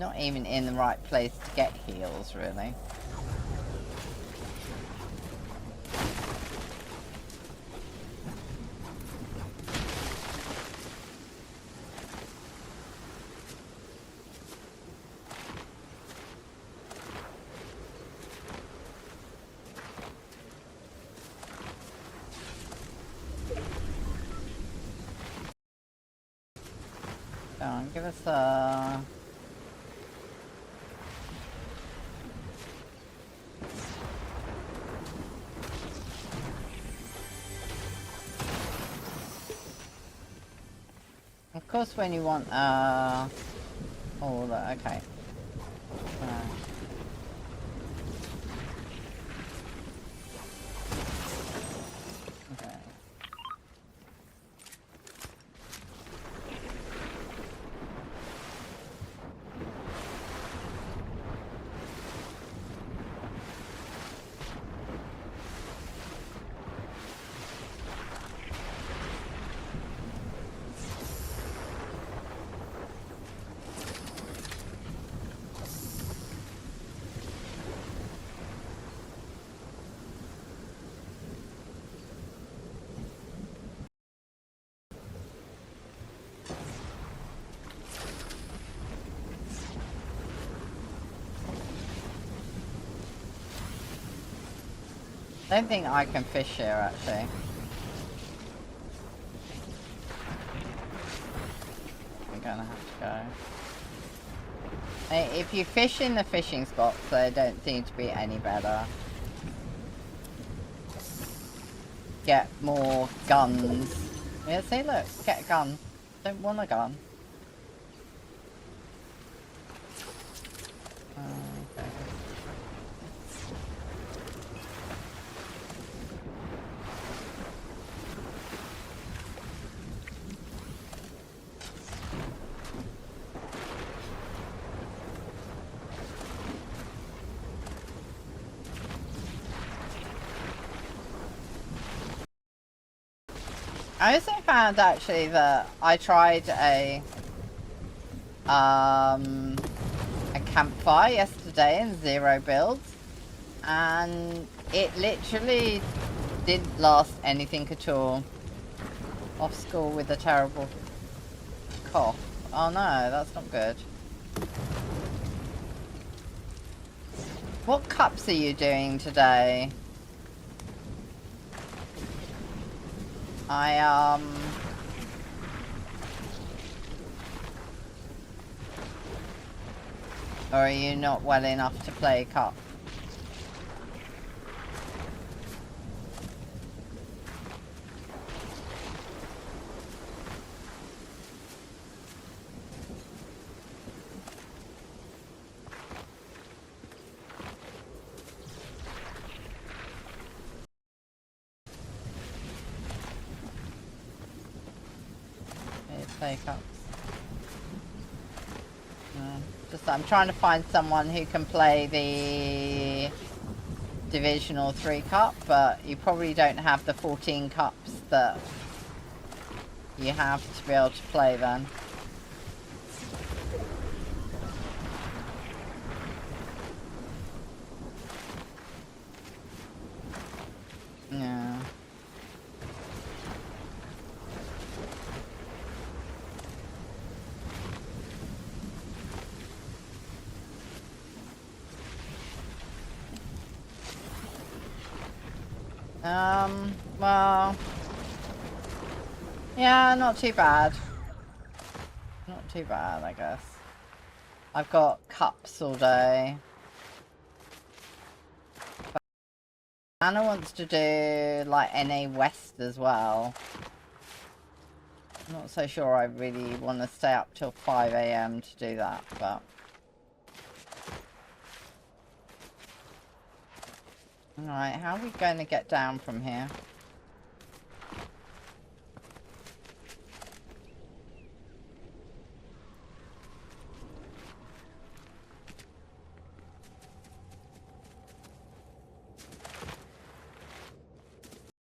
not even in the right place to get heals, really. Go on, give us a... Of course, when you want, oh, okay. Okay. I don't think I can fish here, actually. I'm gonna have to go. Hey, if you fish in the fishing spots, they don't seem to be any better. Get more guns. Yeah, see, look, get a gun. Don't want a gun. Okay. I also found actually that I tried a campfire yesterday in 0 builds, and it literally didn't last anything at all. Off school with a terrible cough. Oh no, that's not good. What cups are you doing today? Or are you not well enough to play cup? Play cups. Just I'm trying to find someone who can play the Divisional 3 cup, but you probably don't have the 14 cups that you have to be able to play then. Yeah. Well, yeah, not too bad. Not too bad, I guess. I've got cups all day. But Anna wants to do, like, NA West as well. I'm not so sure I really want to stay up till 5 AM to do that, but... Alright, how are we going to get down from here?